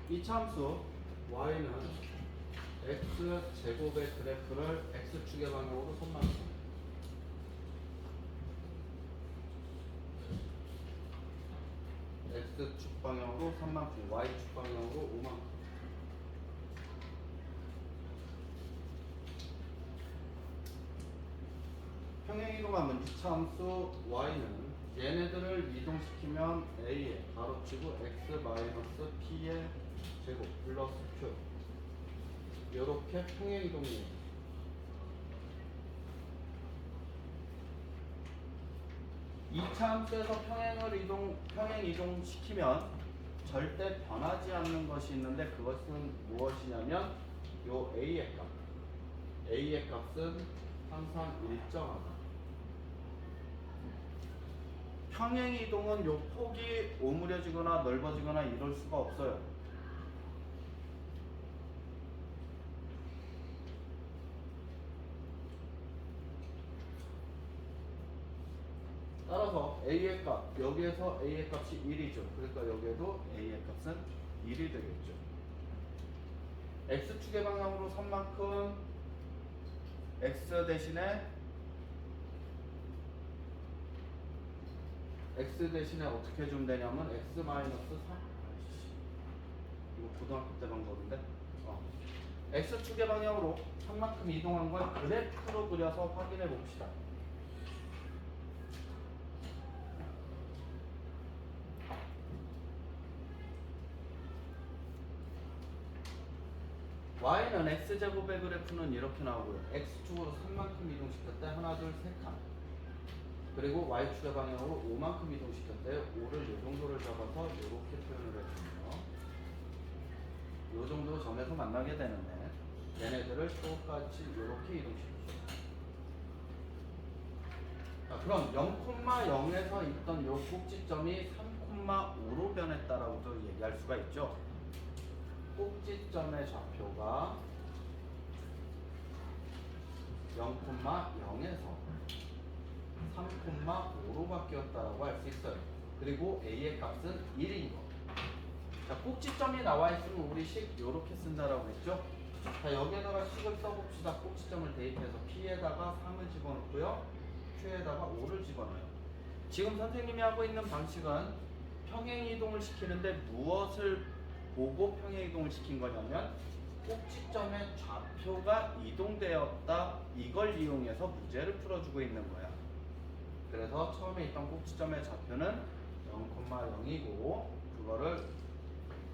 이차함수 y는 x제곱의 그래프를 x축의 방향으로 선망합니다. x축 방향으로 3만큼, y축 방향으로 5만큼. 평행이동하면 이차함수 y는 얘네들을 이동시키면 a에 가로치고 x 마이너스 p의 제곱 플러스 q 이렇게 평행이동이에요. 이차함수에서 평행 이동시키면 절대 변하지 않는 것이 있는데 그것은 무엇이냐면 요 a의 값은 항상 일정하다. 평행 이동은 요 폭이 오므려지거나 넓어지거나 이럴 수가 없어요. 따라서 a의 값, 여기에서 a의 값이 1이죠. 그러니까 여기에도 a의 값은 1이 되겠죠. x축의 방향으로 3만큼 x 대신에 어떻게 해주면 되냐면 x 마이너스 3 이거 고등학교 때 방법인데 x축의 방향으로 3만큼 이동한 걸 그래프로 그려서 확인해 봅시다. y는 x제곱의 그래프는 이렇게 나오고요. x축으로 3만큼 이동시켰대. 하나, 둘, 세 칸. 그리고 y축의 방향으로 5만큼 이동시켰대요. 5를 이 정도를 잡아서 이렇게 표현을 해주면 이 정도 점에서 만나게 되는데 얘네들을 똑같이 이렇게 이동시키죠. 자, 그럼 0,0에서 있던 이 꼭지점이 3,5로 변했다라고도 얘기할 수가 있죠. 꼭지점의 좌표가 0,0에서 3,5로 바뀌었다라고 할 수 있어요. 그리고 a의 값은 1인 거. 자, 꼭지점이 나와 있으면 우리 식 이렇게 쓴다라고 했죠. 자, 여기에다가 식을 써봅시다. 꼭지점을 대입해서 p에다가 3을 집어넣고요, q에다가 5를 집어넣어요. 지금 선생님이 하고 있는 방식은 평행이동을 시키는데 무엇을 보고 평행이동을 시킨 거냐면 꼭지점의 좌표가 이동되었다, 이걸 이용해서 문제를 풀어주고 있는 거야. 그래서 처음에 있던 꼭지점의 좌표는 0,0이고 그거를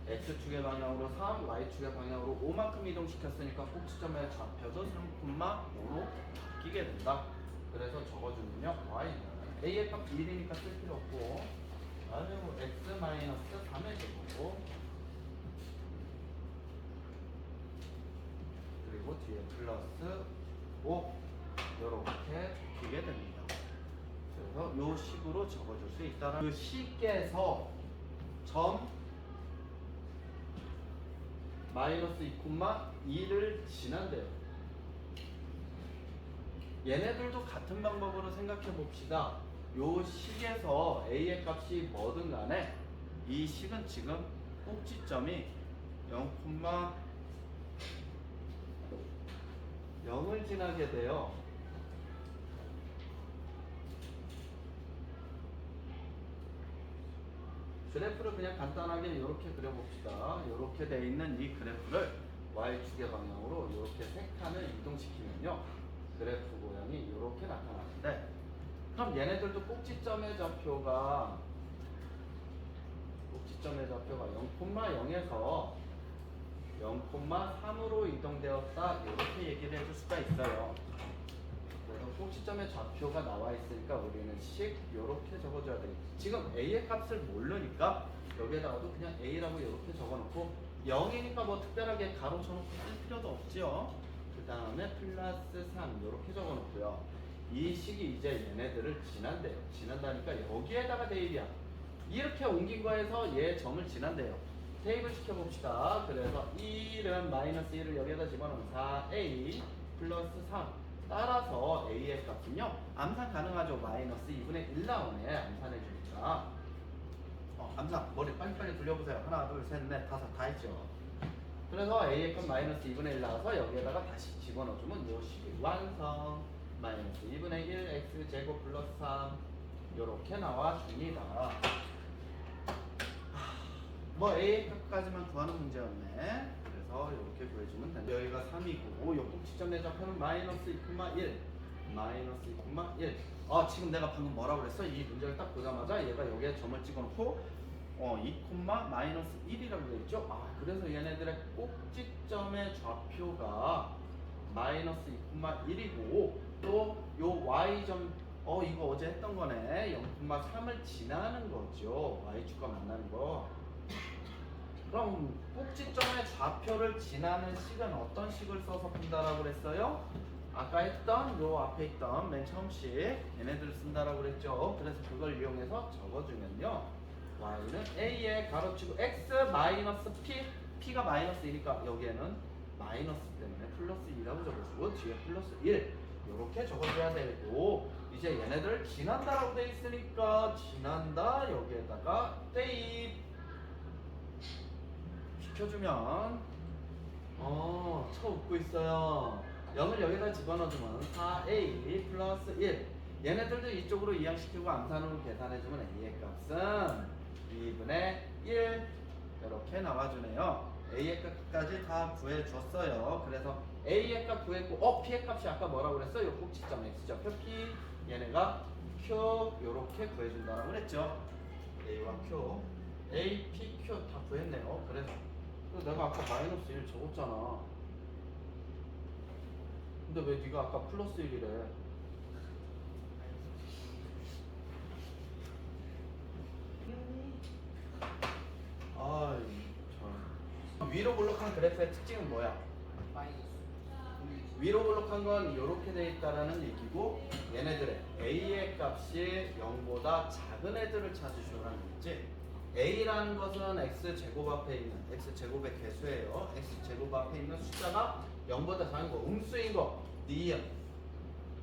x축의 방향으로 3, y축의 방향으로 5만큼 이동시켰으니까 꼭지점의 좌표도 3,5로 바뀌게 된다. 그래서 적어주면요, y는 a의 값 1이니까 쓸 필요 없고 그리고 x-3의 제곱 그리고 뒤에 플러스 5 이렇게 적히게 됩니다. 그래서 이 식으로 적어줄 수 있다는 그 식에서 점 마이너스 2,2를 지난대요. 얘네들도 같은 방법으로 생각해 봅시다. 요 식에서 a의 값이 뭐든 간에 이 식은 지금 꼭지점이 0,0을 지나게 돼요. 그래프를 그냥 간단하게 이렇게 그려봅시다. 이렇게 돼 있는 이 그래프를 y축의 방향으로 이렇게 세 칸을 이동시키면요, 그래프 모양이 이렇게 나타나는데, 그럼 얘네들도 꼭지점의 좌표가 0,0에서 0,3으로 이동되었다, 이렇게 얘기를 해줄 수가 있어요. 그래서 꼭지점의 좌표가 나와 있으니까 우리는 식 이렇게 적어줘야 되겠지. 지금 a의 값을 모르니까 여기에다가도 그냥 a라고 이렇게 적어놓고 0이니까 뭐 특별하게 가로 쳐놓고 쓸 필요도 없죠. 그 다음에 플러스 3 이렇게 적어놓고요. 이 식이 이제 얘네들을 지난대요. 지난다니까 여기에다가 대입이야. 이렇게 옮긴 거에서 얘 점을 지난대요. 대입을 시켜봅시다. 그래서 1은 마이너스 1을 여기에다 집어넣으면 4a 플러스 3. 따라서 a의 값은요, 암산 가능하죠. 마이너스 2분의 1 나오네. 암산해주니까. 암산 머리 빨리빨리 돌려보세요. 하나, 둘, 셋, 넷, 다섯 다 했죠. 그래서 a의 값 마이너스 2분의 1 나와서 여기에다가 다시 집어넣어주면 요 식이 완성. 마이너스 2분의 1 x 제곱 플러스 3 요렇게 나와줍니다. 뭐 a의 값까지만 구하는 문제였네. 그래서 이렇게 구해주면 된다. 여기가 3이고 요 꼭지점 내 좌표는 마이너스 2,1 마이너스 2,1. 아 지금 내가 방금 뭐라고 그랬어? 이 문제를 딱 보자마자 얘가 여기에 점을 찍어놓고 2, 마이너스 1이라고 되어 있죠? 아 그래서 얘네들의 꼭지점의 좌표가 마이너스 2,1이고 또 요 y점 이거 어제 했던 거네. 0,3을 지나는 거죠. y축과 만나는 거. 그럼 꼭지점의 좌표를 지나는 식은 어떤 식을 써서 푼다라고 그랬어요? 아까 했던 요 앞에 있던 맨 처음 식 얘네들을 쓴다라고 그랬죠. 그래서 그걸 이용해서 적어주면요 y는 a에 가로치고 x 마이너스 p p가 마이너스 1이니까 여기에는 마이너스 때문에 플러스 2라고 적어주고 뒤에 플러스 1 이렇게 적어줘야 되고 이제 얘네들 지난다라고 돼 있으니까 지난다 여기에다가 대입 시켜주면 쳐 웃고 있어요. 0을 여기다 집어넣어주면 4a 플러스 1 얘네들도 이쪽으로 이항시키고 암산으로 계산해주면 a의 값은 2분의 1 이렇게 나와주네요. a의 값까지 다 구해줬어요. 그래서 a의 값 구했고 p의 값이 아까 뭐라고 그랬어요? 요 꼭지점 x좌표 p 얘네가 q 요렇게 구해준다라고 그랬죠. a와 q a, p, q 다 구했네요. 그래서 내가 아까 마이너스 1 적었잖아. 근데 왜 네가 아까 플러스 1이래? 아이 참. 위로 블록한 그래프의 특징은 뭐야? 위로 블록한 건 이렇게 돼 있다라는 얘기고 얘네들의 a의 값이 0보다 작은 애들을 찾으시오라는 얘기지. a라는 것은 x제곱 앞에 있는 x제곱의 개수예요. x제곱 앞에 있는 숫자가 0보다 작은 거, 음수인 거, 니은,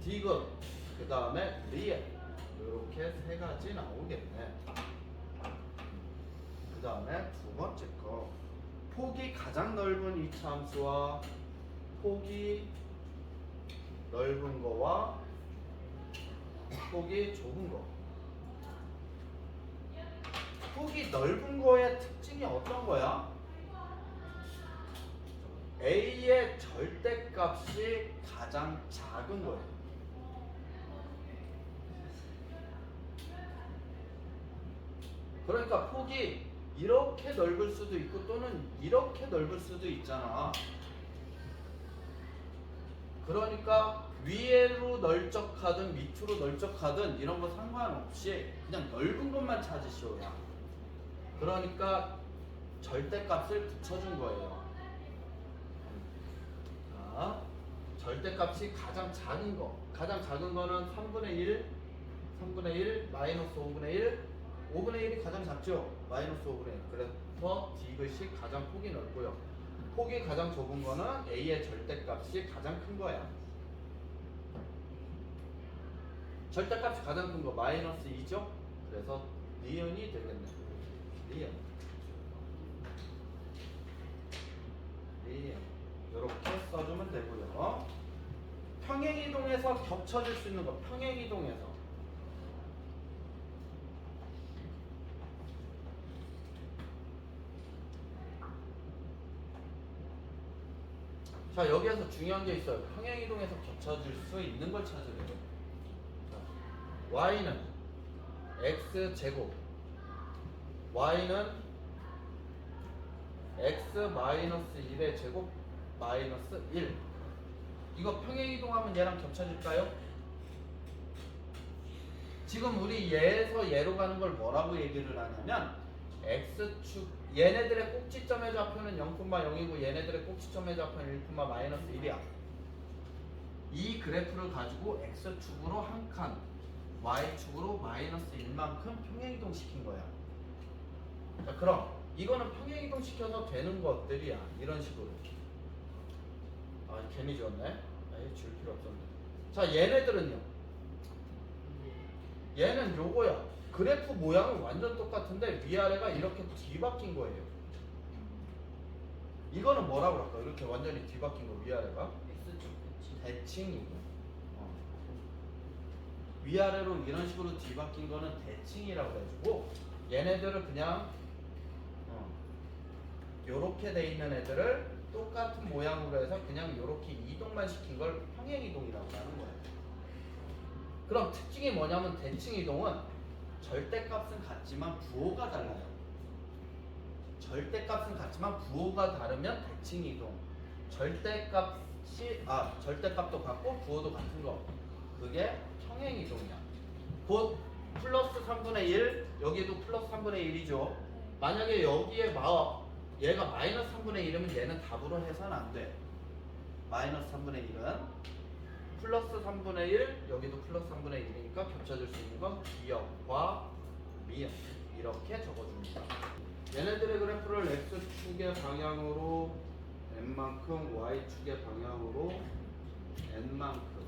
디귿, 그 다음에 리을 이렇게 세 가지 나오겠네. 그 다음에 두 번째 거 폭이 가장 넓은 이차함수와 폭이 넓은 거와 폭이 좁은 거. 폭이 넓은 거의 특징이 어떤 거야? a의 절대값이 가장 작은 거예요. 그러니까 폭이 이렇게 넓을 수도 있고 또는 이렇게 넓을 수도 있잖아. 그러니까 위로 널쩍하든 밑으로 널쩍하든 이런 거 상관없이 그냥 넓은 것만 찾으시오야. 그러니까 절대값을 붙여준 거예요. 자, 절대값이 가장 작은 거. 가장 작은 거는 3분의 1, 마이너스 5분의 1, 5분의 1이 가장 작죠? 마이너스 5분의 1. 그래서 디귿이 가장 폭이 넓고요. 폭이 가장 좁은 거는 a의 절대값이 가장 큰 거야. 절대값이 가장 큰 거 마이너스 2죠? 그래서 니은이 되겠네. 니은. 이렇게 써주면 되고요. 평행이동에서 겹쳐질 수 있는 거. 평행이동에서. 자 여기에서 중요한 게 있어요. 평행이동에서 겹쳐질 수 있는 걸 찾으래요. y는 x제곱 y는 x 마이너스 1의 제곱 마이너스 1 이거 평행이동하면 얘랑 겹쳐질까요? 지금 우리 얘에서 얘로 가는 걸 뭐라고 얘기를 하냐면 x축 얘네들의 꼭지점의 좌표는 0,0이고 얘네들의 꼭지점의 좌표는 1, 마이너스 1이야. 이 그래프를 가지고 x축으로 한 칸 y축으로 마이너스 1만큼 평행이동 시킨 거야. 자, 그럼 이거는 평행이동 시켜서 되는 것들이야. 이런 식으로. 아, 개미 지웠네. 아예 줄 필요 없었네. 자, 얘네들은요. 얘는 요거야. 그래프 모양은 완전 똑같은데 위아래가 이렇게 뒤바뀐 거예요. 이거는 뭐라고 할까? 이렇게 완전히 뒤바뀐 거 위아래가 X축 대칭이고 위아래로 이런 식으로 뒤바뀐 거는 대칭이라고 해주고 얘네들을 그냥 요렇게 돼 있는 애들을 똑같은 모양으로 해서 그냥 요렇게 이동만 시킨 걸 평행이동이라고 하는 거예요. 그럼 특징이 뭐냐면 대칭이동은 절대값은 같지만 부호가 달라요. 절대값은 같지만 부호가 다르면 대칭이동. 절대값도 같고 부호도 같은 거. 그게 평행이동이야. 곧 플러스 3분의 1, 여기도 플러스 3분의 1이죠. 만약에 여기에 얘가 마이너스 3분의 1이면 얘는 답으로 해서는 안 돼. 마이너스 3분의 1은 플러스 3분의 1, 여기도 플러스 3분의 1이니까 겹쳐질 수 있는 건 기역과 미역 이렇게 적어줍니다. 얘네들의 그래프를 x축의 방향으로 n만큼 y축의 방향으로 n만큼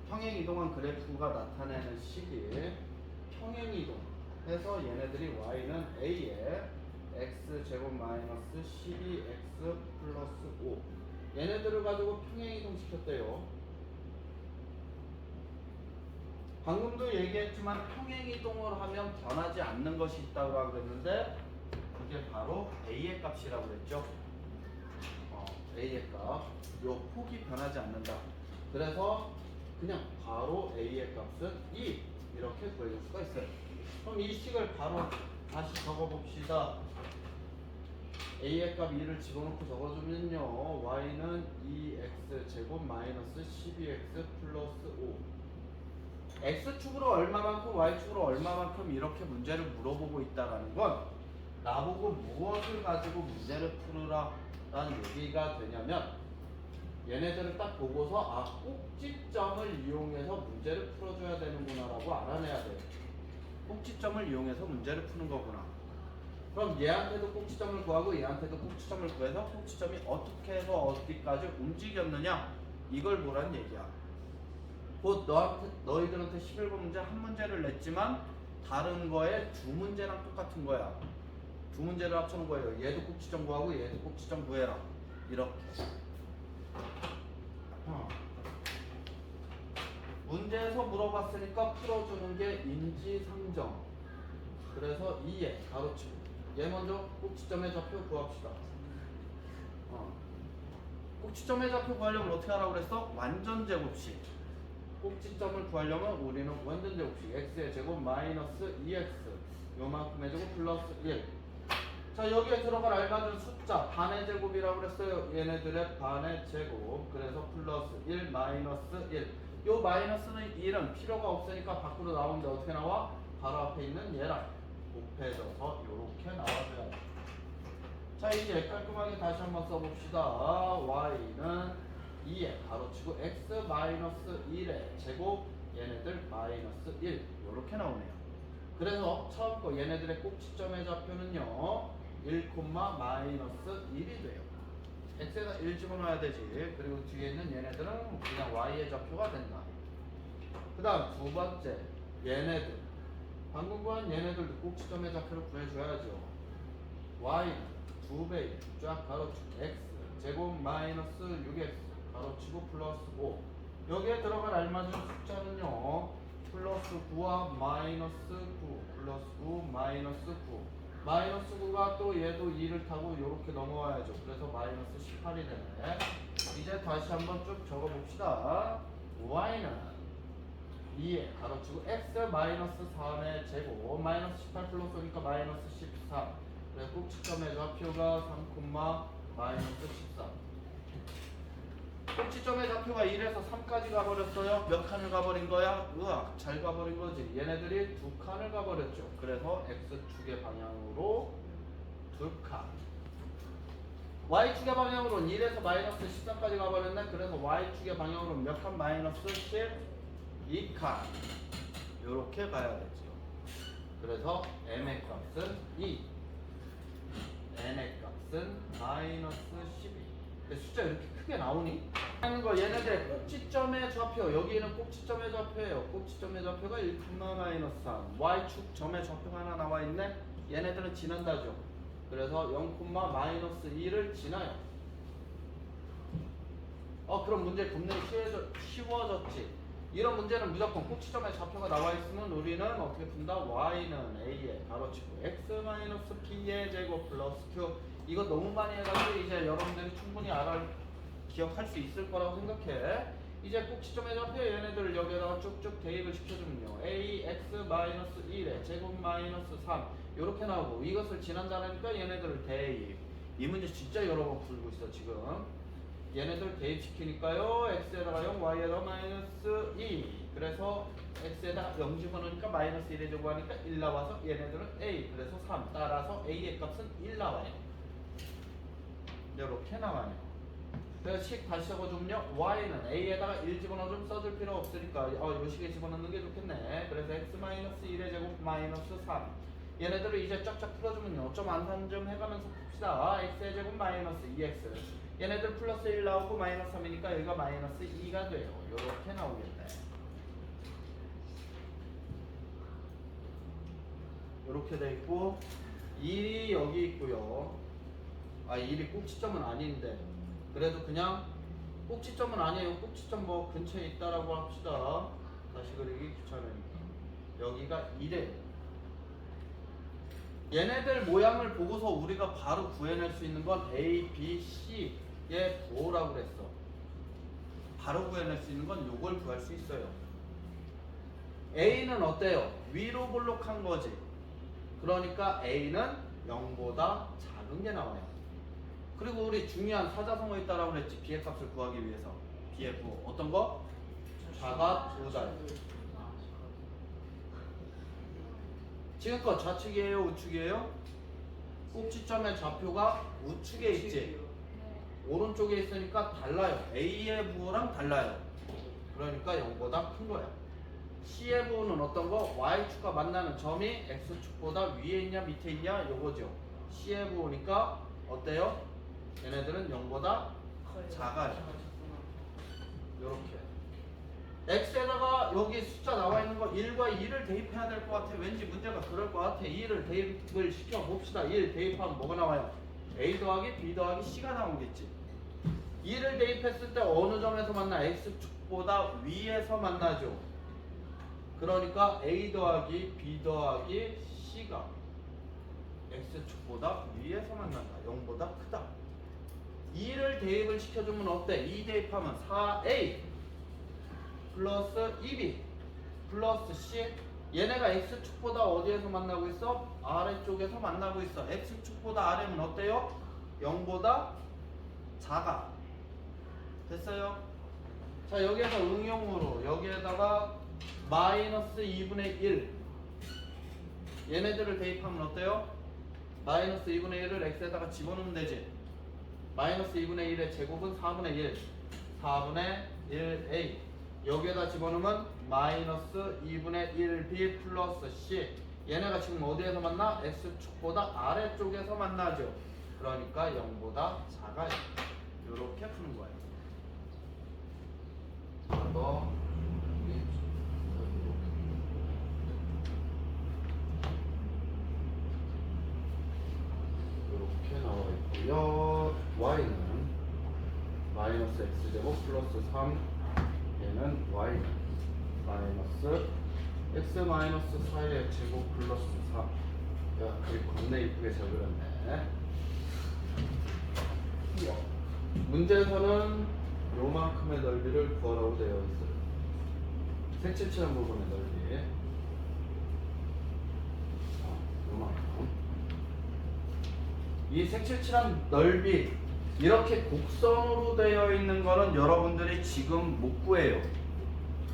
평행이동한 그래프가 나타내는 식이 평행이동 해서 얘네들이 y는 a에 x제곱 마이너스 12x 플러스 5 얘네들을 가지고 평행이동 시켰대요. 방금도 얘기했지만 평행이동을 하면 변하지 않는 것이 있다고 그랬는데 그게 바로 a의 값이라고 그랬죠. a의 값, 요 폭이 변하지 않는다. 그래서 그냥 바로 a의 값은 2 이렇게 구해줄 수가 있어요. 그럼 이 식을 바로 다시 적어봅시다. a의 값 2를 집어넣고 적어주면요 y는 2x 제곱 마이너스 12x 플러스 5 x축으로 얼마만큼 y축으로 얼마만큼 이렇게 문제를 물어보고 있다는 건 나보고 무엇을 가지고 문제를 풀으라 라는 얘기가 되냐면 얘네들을 딱 보고서 꼭지점을 이용해서 문제를 풀어줘야 되는구나 라고 알아내야 돼요. 꼭지점을 이용해서 문제를 푸는 거구나. 그럼 얘한테도 꼭지점을 구하고 얘한테도 꼭지점을 구해서 꼭지점이 어떻게 해서 어디까지 움직였느냐 이걸 보란 얘기야. 곧 너희들한테 11번 문제 한 문제를 냈지만 다른 거에 두 문제랑 똑같은 거야. 두 문제를 합쳐놓은 거예요. 얘도 꼭지점 구하고 얘도 꼭지점 구해라. 이렇게. 문제에서 물어봤으니까 풀어주는 게 인지상정. 그래서 2에 가로치고 얘 먼저 꼭지점의 좌표 구합시다. 꼭지점의 좌표 구하려면 어떻게 하라고 그랬어? 완전 제곱식. 꼭지점을 구하려면 우리는 완전 제곱식 x의 제곱 마이너스 2x 요만큼 해주고 플러스 1. 자 여기에 들어갈 알맞은 숫자 반의 제곱이라고 그랬어요. 얘네들의 반의 제곱. 그래서 플러스 1 마이너스 1. 요 마이너스는 1은 필요가 없으니까 밖으로 나오는데 어떻게 나와? 바로 앞에 있는 얘랑 곱해져서 요렇게 나와줘야 돼. 자 이제 깔끔하게 다시 한번 써봅시다. y는 2에 가로치고 x 마이너스 1의 제곱 얘네들 마이너스 1 요렇게 나오네요. 그래서 처음 거 얘네들의 꼭지점의 좌표는요 1, 마이너스 1이 돼요. x에다 1 집어넣어야 되지. 그리고 뒤에 있는 얘네들은 그냥 y의 좌표가 된다. 그 다음 두 번째 얘네들 방금 구한 얘네들도 꼭지점의 좌표를 구해줘야죠. y는 2배 쫙 가로치고 x 제곱 마이너스 6x 가로치고 플러스 5 여기에 들어갈 알맞은 숫자는요 플러스 9와 마이너스 9 플러스 9 마이너스 9 마이너스 9가 또 얘도 2를 타고 이렇게 넘어와야죠. 그래서 마이너스 18이 되네. 이제 다시 한번 쭉 적어봅시다. y는 2에 가로치고 x 마이너스 3의 제곱 마이너스 18 플러스 오니까 마이너스 13 그래서 꼭지점의 좌표가 3, 마이너스 14 꼭지점의 좌표가 1에서 3까지 가버렸어요. 몇 칸을 가버린 거야? 우와 잘 가버린 거지. 얘네들이 두 칸을 가버렸죠. 그래서 x축의 방향으로 두 칸 y축의 방향으로는 1에서 마이너스 14까지 가버렸네. 그래서 y축의 방향으로 몇 칸? 마이너스 12칸 요렇게 가야 되죠. 그래서 m의 값은 2 n의 값은 마이너스 12 숫자 이렇게 크게 나오니? 하는 거 얘네들의 꼭지점의 좌표 여기는 꼭지점의 좌표예요. 꼭지점의 좌표가 1, 마이너스 3 y축 점의 좌표가 하나 나와 있네. 얘네들은 지난다죠. 그래서 0,-2를 지나요. 그럼 문제 겁나 쉬워졌지. 이런 문제는 무조건 꼭지점에 좌표가 나와 있으면 우리는 어떻게 푼다? y는 a에 가로치고 x-b의 제곱 플러스 q. 이거 너무 많이 해가지고 이제 여러분들이 충분히 기억할 수 있을 거라고 생각해. 이제 꼭지점에 좌표 얘네들을 여기다가 쭉쭉 대입을 시켜주면요, a x-1에 제곱 마이너스 3 이렇게 나오고, 이것을 지난다니까 얘네들을 대입. 이 문제 진짜 여러 번 풀고 있어 지금. 얘네들 대입시키니까요, x에다가 0, y에다가 마이너스 2. 그래서 x에다가 0 집어넣으니까 마이너스 1에 제곱하니까 1 나와서 얘네들은 a. 그래서 3. 따라서 a의 값은 1 나와요. 이렇게 나와요. 그래서 식 다시 적어주면요, y는 a에다가 1 집어넣으면 써줄 필요 없으니까 요 식에 집어넣는 게 좋겠네. 그래서 x-1의 제곱 마이너스 3. 얘네들을 이제 쫙쫙 풀어주면요, 좀 안산점 해가면서 풉시다. x의 제곱 마이너스 2x. 얘네들 플러스 1 나오고 마이너스 3이니까 여기가 마이너스 2가 돼요. 요렇게 나오겠네. 요렇게 돼 있고, 1이 여기 있고요. 1이 꼭지점은 아닌데, 그래도 그냥 꼭지점은 아니에요. 꼭지점 뭐 근처에 있다라고 합시다. 다시 그리기 귀찮으니까. 여기가 1이에요. 얘네들 모양을 보고서 우리가 바로 구해낼 수 있는 건 A, B, C의 부호라고 그랬어. 바로 구해낼 수 있는 건 요걸 구할 수 있어요. A는 어때요? 위로 볼록한 거지. 그러니까 A는 0보다 작은 게 나와요. 그리고 우리 중요한 사자성어 있다라고 그랬지. B의 값을 구하기 위해서. B의 부호 어떤 거? 좌가 우다. 지금껏 좌측이에요, 우측이에요? 꼭지점의 좌표가 우측에 있지. 오른쪽에 있으니까 달라요. A의 부호랑 달라요. 그러니까 0보다 큰 거야. C의 부호는 어떤 거? Y축과 만나는 점이 X축보다 위에 있냐 밑에 있냐 요거죠. C의 부호니까 어때요? 얘네들은 0보다 작아요. 요렇게. x에다가 여기 숫자 나와 있는 거 1과 2를 대입해야 될 것 같아. 왠지 문제가 그럴 것 같아. 2를 대입을 시켜 봅시다. 1 대입하면 뭐가 나와요? a 더하기 b 더하기 c가 나오겠지. 2를 대입했을 때 어느 점에서 만나? x축보다 위에서 만나죠. 그러니까 a 더하기 b 더하기 c가 x축보다 위에서 만난다. 0보다 크다. 2를 대입을 시켜주면 어때? 2 대입하면 4a 플러스 2b 플러스 c. 얘네가 x축보다 어디에서 만나고 있어? 아래쪽에서 만나고 있어. x축보다 아래면 어때요? 0보다 작아. 됐어요? 자, 여기에서 응용으로 여기에다가 마이너스 2분의 1 얘네들을 대입하면 어때요? 마이너스 2분의 1을 x에다가 집어넣으면 되지. 마이너스 2분의 1의 제곱은 4분의 1 4분의 1a. 여기에다 집어넣으면 마이너스 2분의 1b 플러스 c. 얘네가 지금 어디에서 만나? x축보다 아래쪽에서 만나죠. 그러니까 0보다 작아요. 이렇게 푸는 거예요. 이렇게 나와 있고요. y는 마이너스 x제곱 플러스 3. 얘는 y는 마이너스 x 마이너스 4의 제곱 플러스 3. 야, 그림 겁나 이쁘게 잘 그렸네. 문제에서는 요만큼의 넓이를 구하라고 되어 있어요. 색칠칠한 부분의 넓이. 요만큼. 이 색칠칠한 넓이 이렇게 곡선으로 되어 있는 거는 여러분들이 지금 못 구해요.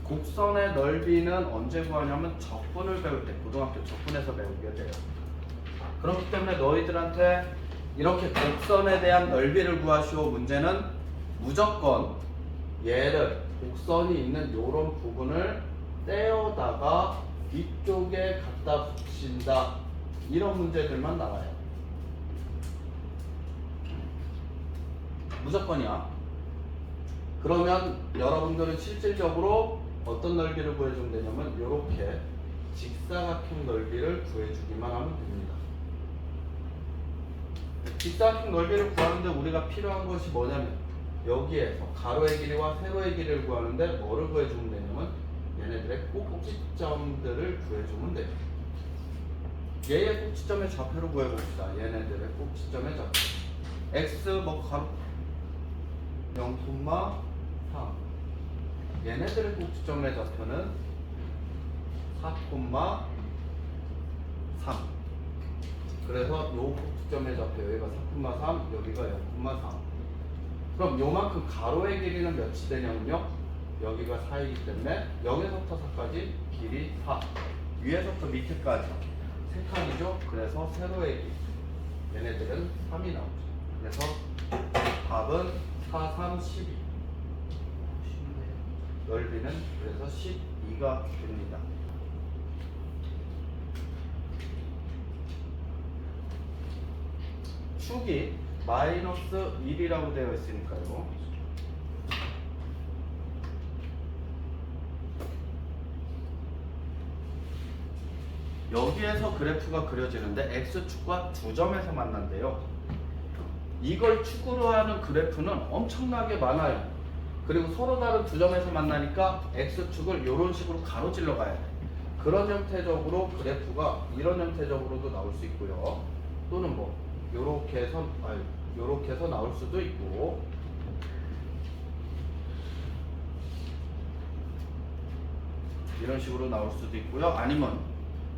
곡선의 넓이는 언제 구하냐면 적분을 배울 때, 고등학교 적분에서 배우게 돼요. 그렇기 때문에 너희들한테 이렇게 곡선에 대한 넓이를 구하시오 문제는 무조건 얘를 곡선이 있는 요런 부분을 떼어다가 이쪽에 갖다 붙인다. 이런 문제들만 나와요. 무조건이야. 그러면 여러분들은 실질적으로 어떤 넓이를 구해주면 되냐면 이렇게 직사각형 넓이를 구해주기만 하면 됩니다. 뒷사각형 넓이를 구하는데 우리가 필요한 것이 뭐냐면 여기에서 가로의 길이와 세로의 길이를 구하는데 뭐를 구해주면 되냐면 얘네들의 꼭지점들을 구해주면 돼요. 얘의 꼭지점의 좌표를 구해봅시다. 얘네들의 꼭지점의 좌표 x 뭐 가로 0,3 얘네들의 꼭지점의 좌표는 4,3 그래서 요 꼭지점의 좌표 여기가 4,3 여기가 0,3 그럼 요만큼 가로의 길이는 몇이 되냐면요 여기가 4이기 때문에 0에서부터 4까지 길이 4 위에서부터 밑에까지 3칸이죠. 그래서 세로의 길이 얘네들은 3이 나오죠. 그래서 답은 4, 3, 12 넓이는 그래서 12가 됩니다. 축이 마이너스 1이라고 되어 있으니까요. 여기에서 그래프가 그려지는데 X축과 두 점에서 만난대요. 이걸 축으로 하는 그래프는 엄청나게 많아요. 그리고 서로 다른 두 점에서 만나니까 X축을 이런 식으로 가로질러 가야 돼. 그런 형태적으로 그래프가 이런 형태적으로도 나올 수 있고요. 또는 뭐 요렇게 해서 나올 수도 있고 이런 식으로 나올 수도 있고요. 아니면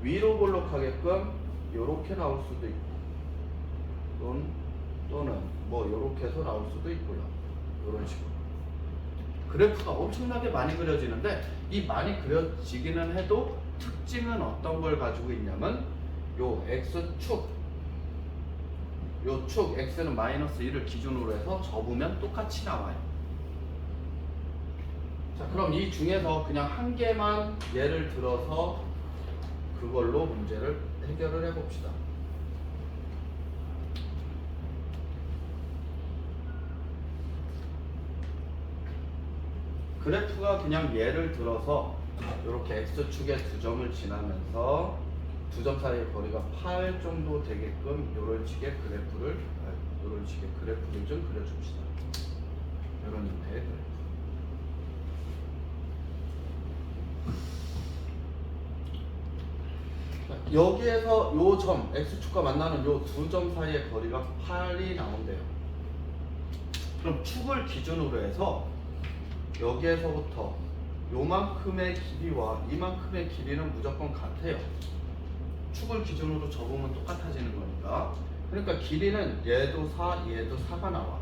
위로 볼록하게끔 요렇게 나올 수도 있고 또는 뭐 요렇게 해서 나올 수도 있고요. 이런 식으로 그래프가 엄청나게 많이 그려지는데 이 많이 그려지기는 해도 특징은 어떤 걸 가지고 있냐면 요 X축 요 축 X는 마이너스 1을 기준으로 해서 접으면 똑같이 나와요. 자, 그럼 이 중에서 그냥 한 개만 예를 들어서 그걸로 문제를 해결을 해봅시다. 그래프가 그냥 예를 들어서 이렇게 X축의 두 점을 지나면서 두 점 사이의 거리가 8 정도 되게끔 이런 식의 그래프를 좀 그려줍시다. 이런 형태의 그래프. 여기에서 요 점 X축과 만나는 요 두 점 사이의 거리가 8이 나온대요. 그럼 축을 기준으로 해서 여기에서부터 요만큼의 길이와 이만큼의 길이는 무조건 같아요. 축을 기준으로 접으면 똑같아지는 거니까. 그러니까 길이는 얘도 4, 얘도 4가 나와.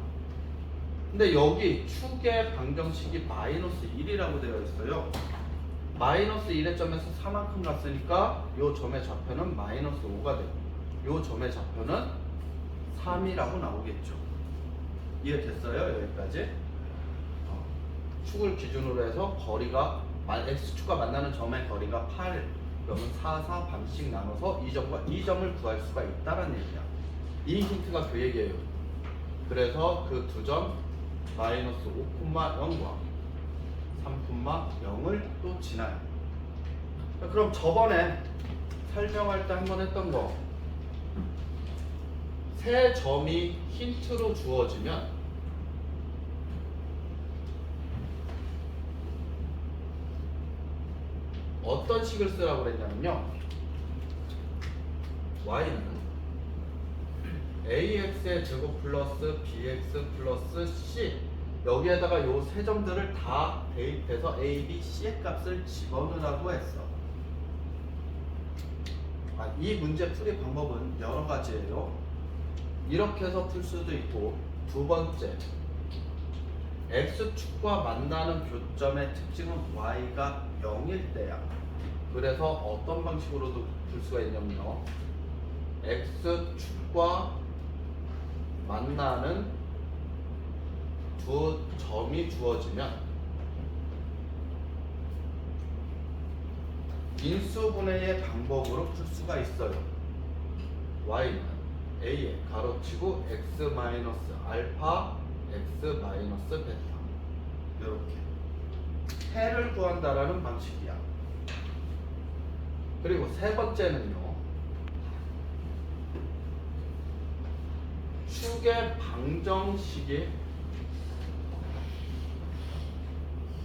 근데 여기 축의 방정식이 마이너스 1이라고 되어 있어요. 마이너스 1의 점에서 4만큼 갔으니까 요 점의 좌표는 마이너스 5가 되고 요 점의 좌표는 3이라고 나오겠죠. 이해됐어요? 여기까지? 축을 기준으로 해서 거리가 X축과 만나는 점의 거리가 8 그러면 4, 4 반씩 나눠서 이 점과 이 점을 구할 수가 있다는 얘기야. 이 힌트가 그 얘기예요. 그래서 그 두 점 마이너스 5,0과 3,0을 또 지나요. 그럼 저번에 설명할 때 한번 했던 거 세 점이 힌트로 주어지면 어떤 식을 쓰라고 그랬냐면요. y는 ax의 제곱 플러스 bx 플러스 c 여기에다가 요 세 점들을 다 대입해서 a, b, c의 값을 집어넣으라고 했어. 이 문제 풀이 방법은 여러 가지예요. 이렇게 해서 풀 수도 있고 두 번째 x축과 만나는 교점의 특징은 y가 0일 때야. 그래서 어떤 방식으로도 풀 수가 있냐면요. x축과 만나는 두 점이 주어지면 인수분해의 방법으로 풀 수가 있어요. y는 a에 가로치고 x 마이너스 알파 x 마이너스 베타 이렇게 해를 구한다라는 방식이야. 그리고 세 번째는요. 축의 방정식이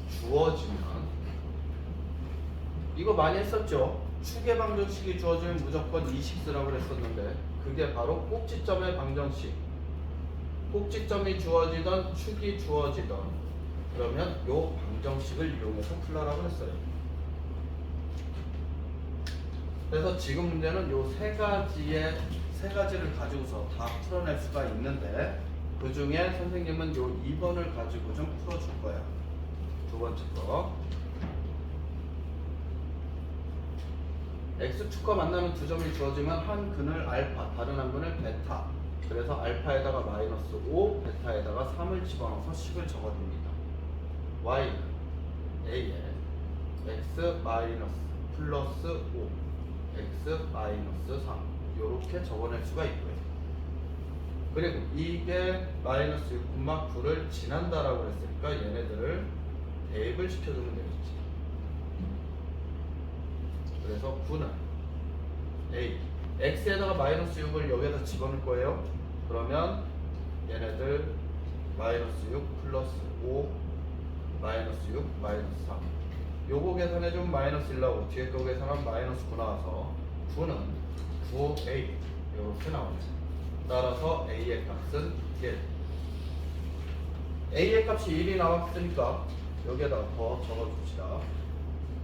주어지면 이거 많이 했었죠. 축의 방정식이 주어지면 무조건 이 식쓰라고 그랬었는데 그게 바로 꼭지점의 방정식. 꼭지점이 주어지던 축이 주어지던 그러면 요 방정식을 이용해서 풀라라고 했어요. 그래서 지금 문제는 요 세 가지를 가지고서 다 풀어낼 수가 있는데 그 중에 선생님은 요 2번을 가지고 좀 풀어줄 거야. 두 번째 거. X축과 만나는 두 점이 주어지면 한 근을 알파, 다른 한 근을 베타. 그래서 알파에다가 마이너스 5, 베타에다가 3을 집어넣어서 식을 적어줍니다. Y는 A에 X 마이너스 플러스 5, X 마이너스 3 이렇게 적어낼 수가 있고요. 그리고 이게 마이너스 6,9를 지난다라고 했으니까 얘네들을 대입을 시켜주면 되겠지. 그래서 9는 A X에다가 마이너스 6을 여기에다 집어넣을 거예요. 그러면 얘네들 마이너스 6 플러스 5 마이너스 6 마이너스 3 요거 계산해주면 마이너스 1 나오고 뒤에 거 계산하면 마이너스 9 나와서 9는 9A 이렇게 나오죠. 따라서 A의 값은 1. A의 값이 1이 나왔으니까 여기에다가 더 적어줍시다.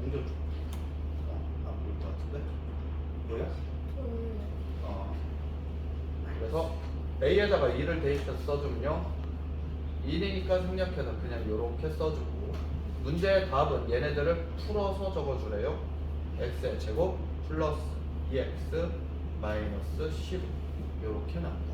옮겨줘. 안 보일 것 같은데? 뭐야? 그래서 A에다가 2를 대입해서 써주면요 1이니까 생략해서 그냥 이렇게 써주고 문제의 답은 얘네들을 풀어서 적어주래요. X의 제곱 플러스 2X 마이너스 15 이렇게 나옵니다.